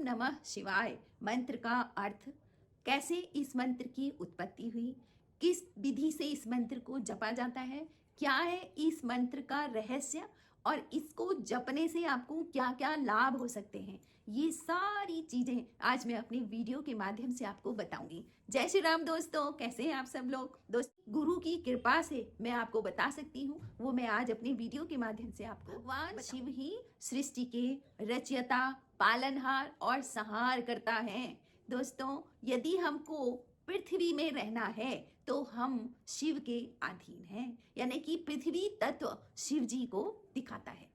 ओम नमः शिवाय मंत्र का अर्थ, कैसे इस मंत्र की उत्पत्ति हुई, किस विधि से इस मंत्र को जपा जाता है, क्या है इस मंत्र का रहस्य और इसको जपने से आपको क्या क्या लाभ हो सकते हैं, ये सारी चीजें आज मैं अपनी वीडियो के माध्यम से आपको बताऊंगी। जय श्री राम दोस्तों, कैसे हैं आप सब लोग। दोस्तों, गुरु की कृपा से मैं आपको बता सकती हूँ, वो मैं आज अपनी वीडियो के माध्यम से आपको भगवान शिव ही सृष्टि के रचयिता, पालनहार और संहार करता है। दोस्तों, यदि हमको पृथ्वी में रहना है तो हम शिव के अधीन हैं, यानी कि पृथ्वी तत्व शिव जी को दिखाता है।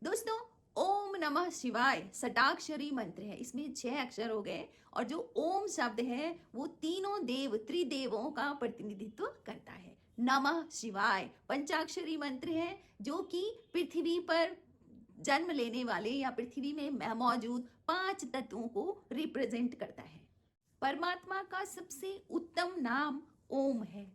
दोस्तों, ओम नमः शिवाय षटाक्षरी मंत्र है, इसमें 6 अक्षर हो गए और जो ओम शब्द है वो तीनों देव त्रिदेवों का प्रतिनिधित्व करता है। नमः शिवाय पंचाक्षरी मंत्र है जो कि पृथ्वी पर जन्म लेने वाले या पृथ्वी में मौजूद 5 तत्वों को रिप्रेजेंट करता है। परमात्मा का सबसे उत्तम नाम ओम है।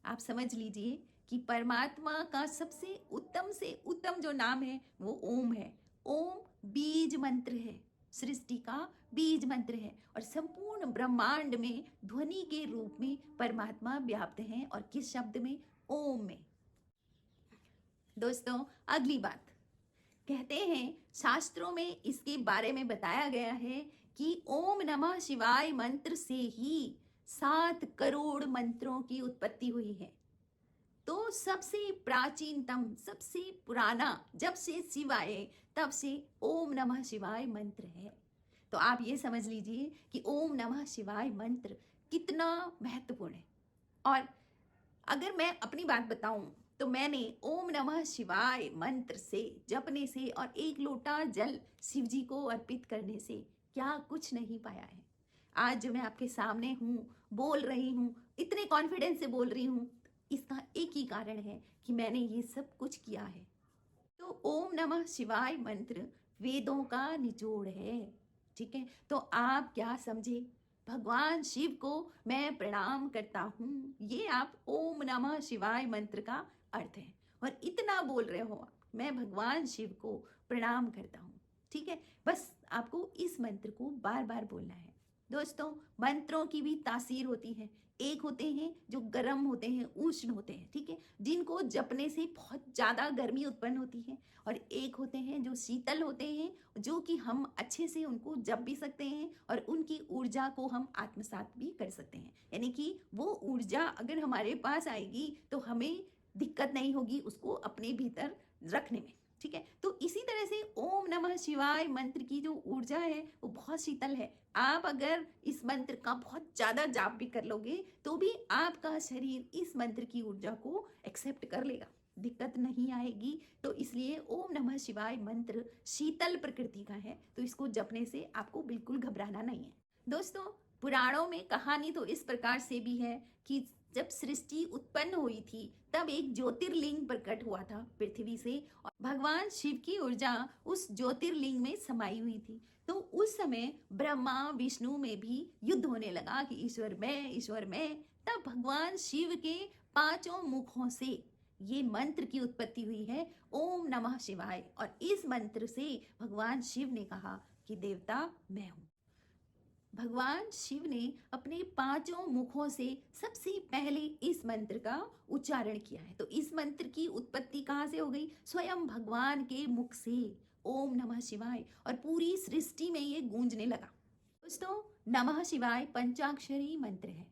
आप समझ लीजिए कि परमात्मा का सबसे उत्तम से उत्तम जो नाम है वो ओम है। ओम बीज मंत्र है, सृष्टि का बीज मंत्र है और संपूर्ण ब्रह्मांड में ध्वनि के रूप में परमात्मा व्याप्त हैं। और किस शब्द में? ओम में। दोस्तों, अगली बात, कहते हैं शास्त्रों में इसके बारे में बताया गया है कि ओम नमः शिवाय मंत्र से ही 7 करोड़ मंत्रों की उत्पत्ति हुई है। तो सबसे प्राचीनतम, सबसे पुराना, जब से शिव आए तब से ओम नमः शिवाय मंत्र है। तो आप ये समझ लीजिए कि ओम नमः शिवाय मंत्र कितना महत्वपूर्ण है। और अगर मैं अपनी बात बताऊं तो मैंने ओम नमः शिवाय मंत्र से जपने से और 1 लोटा जल शिव जी को अर्पित करने से क्या कुछ नहीं पाया है। आज जो मैं आपके सामने हूँ, बोल रही हूँ, इतने कॉन्फिडेंस से बोल रही हूँ, इसका एक ही कारण है कि मैंने ये सब कुछ किया है। तो ओम नमः शिवाय मंत्र वेदों का निचोड़ है, ठीक है। तो आप क्या समझे, भगवान शिव को मैं प्रणाम करता हूँ, ये आप ओम नमः शिवाय मंत्र का अर्थ है। और इतना बोल रहे हो, मैं भगवान शिव को प्रणाम करता हूँ, ठीक है। बस आपको इस मंत्र को बार बार बोलना है। दोस्तों, मंत्रों की भी तासीर होती है। एक होते हैं जो गर्म होते हैं, उष्ण होते हैं, ठीक है, जिनको जपने से बहुत ज़्यादा गर्मी उत्पन्न होती है। और एक होते हैं जो शीतल होते हैं, जो कि हम अच्छे से उनको जप भी सकते हैं और उनकी ऊर्जा को हम आत्मसात भी कर सकते हैं। यानी कि वो ऊर्जा अगर हमारे पास आएगी तो हमें दिक्कत नहीं होगी उसको अपने भीतर रखने में, ठीक है। तो इसी तरह से ओम नमः शिवाय मंत्र की जो ऊर्जा है वो बहुत शीतल है। आप अगर इस मंत्र का बहुत ज्यादा जाप भी कर लोगे तो भी आपका शरीर इस मंत्र की ऊर्जा को एक्सेप्ट कर लेगा, दिक्कत नहीं आएगी। तो इसलिए ओम नमः शिवाय मंत्र शीतल प्रकृति का है, तो इसको जपने से आपको बिल्कुल घबराना नहीं है। दोस्तों, पुराणों में कहानी तो इस प्रकार से भी है कि जब सृष्टि उत्पन्न हुई थी तब एक ज्योतिर्लिंग प्रकट हुआ था पृथ्वी से और भगवान शिव की ऊर्जा उस ज्योतिर्लिंग में समाई हुई थी। तो उस समय ब्रह्मा विष्णु में भी युद्ध होने लगा कि ईश्वर मैं, ईश्वर मैं। तब भगवान शिव के 5 मुखों से ये मंत्र की उत्पत्ति हुई है, ओम नमः शिवाय। और इस मंत्र से भगवान शिव ने कहा कि देवता मैं हूं। भगवान शिव ने अपने 5 मुखों से सबसे पहले इस मंत्र का उच्चारण किया है। तो इस मंत्र की उत्पत्ति कहाँ से हो गई? स्वयं भगवान के मुख से, ओम नमः शिवाय, और पूरी सृष्टि में ये गूंजने लगा। दोस्तों, नमः शिवाय पंचाक्षरी मंत्र है।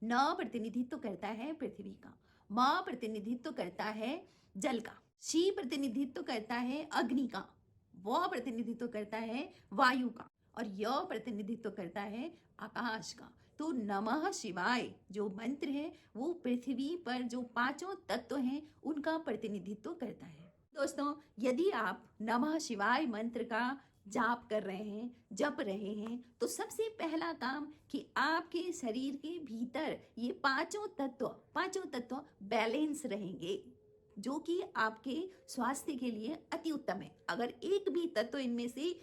न प्रतिनिधित्व करता है पृथ्वी का, म प्रतिनिधित्व करता है जल का, शी प्रतिनिधित्व करता है अग्नि का, व प्रतिनिधित्व करता है वायु का और यह प्रतिनिधित्व करता है आकाश का। तो नमः शिवाय जो मंत्र है वो पृथ्वी पर जो 5 तत्व हैं उनका प्रतिनिधित्व करता है। दोस्तों, यदि आप नमः शिवाय मंत्र का जाप कर रहे हैं, जप रहे हैं, तो सबसे पहला काम कि आपके शरीर के भीतर ये 5 तत्व बैलेंस रहेंगे, जो कि आपके स्वास्थ्य के लिए अति उत्तम है। अगर एक भी तत्व इनमें से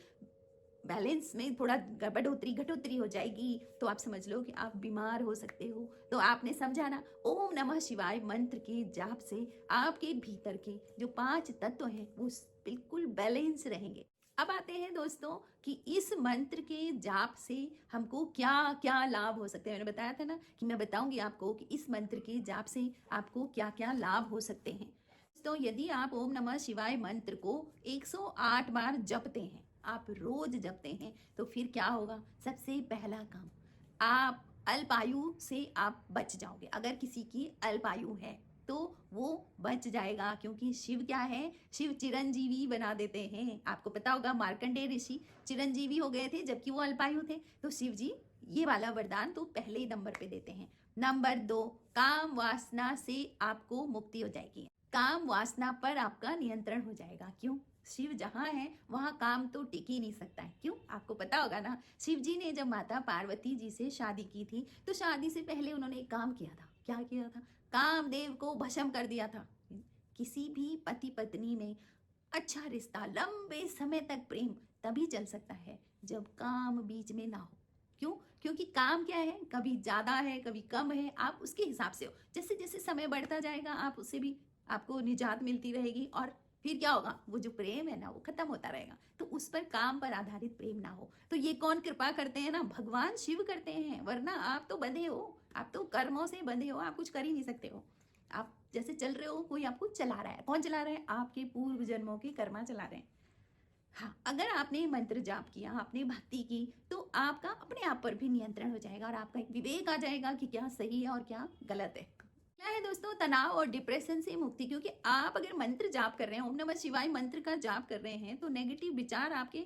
बैलेंस में थोड़ा घटोतरी हो जाएगी तो आप समझ लो कि आप बीमार हो सकते हो। तो आपने समझा ना, ओम नमः शिवाय मंत्र के जाप से आपके भीतर के जो 5 तत्व हैं वो बिल्कुल बैलेंस रहेंगे। अब आते हैं दोस्तों कि इस मंत्र के जाप से हमको क्या क्या लाभ हो सकते हैं। मैंने बताया था ना कि मैं बताऊंगी आपको कि इस मंत्र के जाप से आपको क्या क्या लाभ हो सकते हैं। तो यदि आप ओम नमः शिवाय मंत्र को 108 बार जपते हैं, आप रोज जपते हैं, तो फिर क्या होगा। सबसे पहला काम, आप अल्पायु से आप बच जाओगे। अगर किसी की अल्पायु है तो वो बच जाएगा, क्योंकि शिव क्या है, शिव चिरंजीवी बना देते हैं। आपको पता होगा मार्कंडेय ऋषि चिरंजीवी हो गए थे जबकि वो अल्पायु थे। तो शिव जी ये वाला वरदान तो पहले ही नंबर पे देते हैं। नंबर 2, काम वासना से आपको मुक्ति हो जाएगी। काम वासना पर आपका नियंत्रण हो जाएगा। क्यों, शिव जहाँ है वहाँ काम तो टिक ही नहीं सकता है। क्यों, आपको पता होगा ना, शिव जी ने जब माता पार्वती जी से शादी की थी तो शादी से पहले उन्होंने एक काम किया था। क्या किया था, कामदेव को भस्म कर दिया था। किसी भी पति पत्नी में अच्छा रिश्ता, लंबे समय तक प्रेम तभी चल सकता है जब काम बीच में ना हो। क्यों, क्योंकि काम क्या है, कभी ज्यादा है कभी कम है, आप उसके हिसाब से हो। जैसे जैसे समय बढ़ता जाएगा आप उससे भी आपको निजात मिलती रहेगी, और फिर क्या होगा, वो जो प्रेम है ना वो खत्म होता रहेगा। तो उस पर काम पर आधारित प्रेम ना हो। तो ये कौन कृपा करते हैं ना, भगवान शिव करते हैं। वरना आप तो बंधे हो, आप तो कर्मों से बंधे हो, आप कुछ कर ही नहीं सकते हो। आप जैसे चल रहे हो, कोई आपको चला रहा है। कौन चला रहा है, आपके पूर्व जन्मों के कर्मा चला रहे हैं। हाँ, अगर आपने मंत्र जाप किया, आपने भक्ति की, तो आपका अपने आप पर भी नियंत्रण हो जाएगा और आपका एक विवेक आ जाएगा कि क्या सही है और क्या गलत है। क्या है दोस्तों, तनाव और डिप्रेशन से मुक्ति। क्योंकि आप अगर मंत्र जाप कर रहे हैं, ओम नमः शिवाय मंत्र का जाप कर रहे हैं, तो नेगेटिव विचार आपके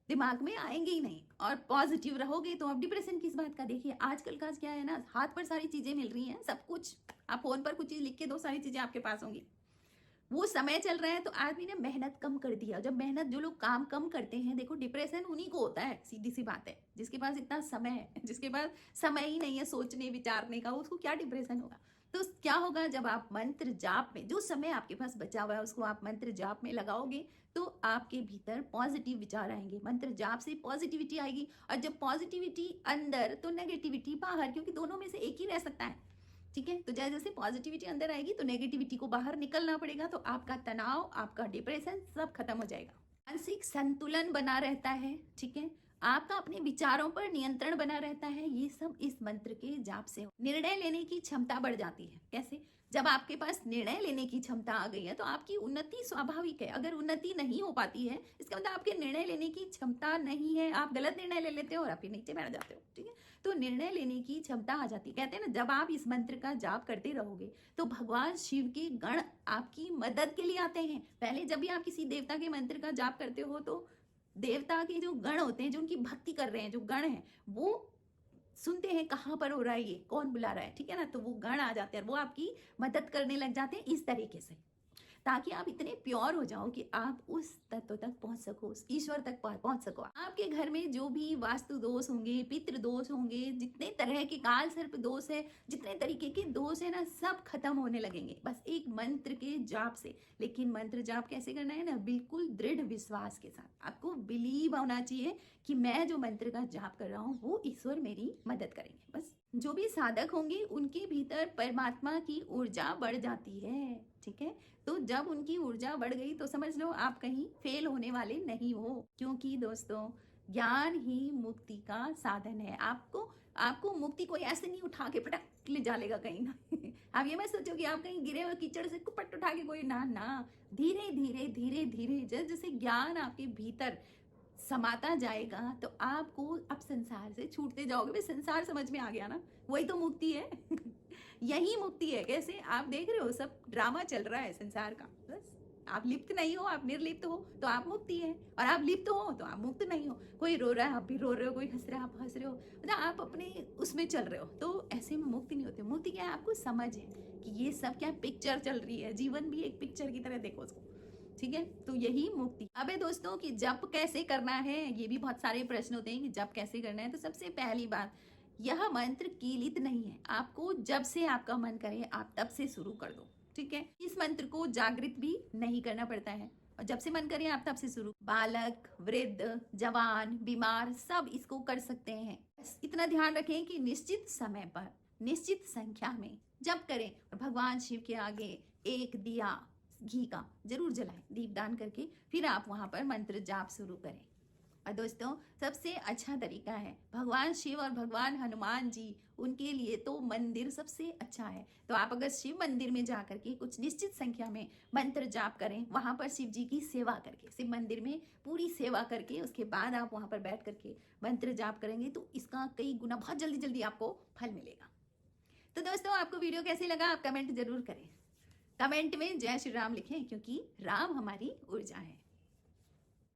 दिमाग में आएंगे ही नहीं, और पॉजिटिव रहोगे तो आप डिप्रेशन किस बात का। देखिए आजकल का क्या है ना, हाथ पर सारी चीजें मिल रही हैं, सब कुछ। आप फोन पर कुछ चीज लिख के दो, सारी चीजें आपके पास होंगी। वो समय चल रहा है तो आदमी ने मेहनत कम कर दिया। जब मेहनत, जो लोग काम कम करते हैं, देखो डिप्रेशन उन्हीं को होता है, सीधी सी बात है। जिसके पास इतना समय है, जिसके पास समय ही नहीं है सोचने विचारने का, उसको क्या डिप्रेशन होगा। तो क्या होगा, जब आप मंत्र जाप में, जो समय आपके पास बचा हुआ है उसको आप मंत्र जाप में लगाओगे, तो आपके भीतर पॉजिटिव विचार आएंगे। मंत्र जाप से पॉजिटिविटी आएगी, और जब पॉजिटिविटी अंदर तो नेगेटिविटी बाहर, क्योंकि दोनों में से एक ही रह सकता है। ठीक है, तो जैसे जैसे पॉजिटिविटी अंदर आएगी तो नेगेटिविटी को बाहर निकलना पड़ेगा। तो आपका तनाव, आपका डिप्रेशन सब खत्म हो जाएगा। मानसिक संतुलन बना रहता है। ठीक है, आपका अपने विचारों पर नियंत्रण बना रहता है। ये सब इस मंत्र के जाप से। निर्णय लेने की क्षमता बढ़ जाती है। कैसे, जब आपके पास निर्णय लेने की क्षमता आ गई है तो आपकी उन्नति स्वाभाविक है। अगर उन्नति नहीं हो पाती है, इसका मतलब आपके निर्णय लेने की क्षमता नहीं है, आप गलत निर्णय ले लेते हो और आप फिर नीचे बैठ जाते हो। ठीक है, तो निर्णय लेने की क्षमता आ जाती है। कहते हैं ना, जब आप इस मंत्र का जाप करते रहोगे तो भगवान शिव के गण आपकी मदद के लिए आते हैं। पहले जब भी आप किसी देवता के मंत्र का जाप करते हो तो देवता के जो गण होते हैं, जो उनकी भक्ति कर रहे हैं, जो गण हैं, वो सुनते हैं कहाँ पर हो रहा है, ये कौन बुला रहा है। ठीक है ना, तो वो गण आ जाते हैं और वो आपकी मदद करने लग जाते हैं इस तरीके से, ताकि आप इतने प्योर हो जाओ कि आप उस तत्व तक पहुंच सको, उस ईश्वर तक पहुंच सको। आपके घर में जो भी वास्तु दोष होंगे, पितृ दोष होंगे, जितने तरह के काल सर्प दोष है, जितने तरीके के दोष है ना, सब खत्म होने लगेंगे बस एक मंत्र के जाप से। लेकिन मंत्र जाप कैसे करना है ना, बिल्कुल दृढ़ विश्वास के साथ। आपको बिलीव होना चाहिए कि मैं जो मंत्र का जाप कर रहा हूँ वो ईश्वर मेरी मदद करेंगे। बस जो भी साधक होंगे उनके भीतर परमात्मा की ऊर्जा बढ़ जाती है। ठीक है, तो जब उनकी ऊर्जा बढ़ गई तो समझ लो आप कहीं फेल होने वाले नहीं हो। क्योंकि दोस्तों, ज्ञान ही मुक्ति का साधन है। आपको मुक्ति कोई ऐसे नहीं उठा के पटक ले जा लेगा कहीं ना। आप ये मत सोचो कि आप कहीं गिरे हुए कीचड़ से कुपट उठा के कोई, ना ना, धीरे धीरे धीरे धीरे जैसे जैसे ज्ञान आपके भीतर समाता जाएगा तो आपको अब संसार से छूटते जाओगे। भाई संसार समझ में आ गया ना, वही तो मुक्ति है। यही मुक्ति है। कैसे, आप देख रहे हो सब ड्रामा चल रहा है संसार का। बस आप लिप्त नहीं हो, आप निर्लिप्त हो तो आप मुक्ति है, और आप लिप्त हो तो आप मुक्त नहीं हो। कोई रो रहा है आप भी रो रहे हो, कोई हंस रहा है आप हंस रहे हो, मतलब आप अपने उसमें चल रहे हो। तो ऐसे में मुक्ति नहीं होती। मुक्ति क्या है, आपको समझ है कि ये सब क्या पिक्चर चल रही है, जीवन भी एक पिक्चर की तरह देखो उसको। ठीक है, तो यही मुक्ति। अब है दोस्तों कि जप कैसे करना है, ये भी बहुत सारे प्रश्न होते हैं कि जप कैसे करना है। तो सबसे पहली बात, यह मंत्र कीलित नहीं है। आपको जब से आपका मन करे आप तब से शुरू कर दो। ठीक है, इस मंत्र को जागृत भी नहीं करना पड़ता है, और जब से मन करे आप तब से शुरू। बालक, वृद्ध, जवान, बीमार सब इसको कर सकते हैं। बस इतना ध्यान रखें कि निश्चित समय पर, निश्चित संख्या में जप करें, और भगवान शिव के आगे एक दिया घी का जरूर जलाएं, दीपदान करके फिर आप वहाँ पर मंत्र जाप शुरू करें। और दोस्तों सबसे अच्छा तरीका है भगवान शिव और भगवान हनुमान जी, उनके लिए तो मंदिर सबसे अच्छा है। तो आप अगर शिव मंदिर में जा करके कुछ निश्चित संख्या में मंत्र जाप करें, वहाँ पर शिव जी की सेवा करके, शिव मंदिर में पूरी सेवा करके उसके बाद आप वहाँ पर बैठ करके मंत्र जाप करेंगे तो इसका कई गुना बहुत जल्दी जल्दी आपको फल मिलेगा। तो दोस्तों आपको वीडियो कैसे लगा आप कमेंट जरूर करें, कमेंट में जय श्री राम लिखें, क्योंकि राम हमारी ऊर्जा है।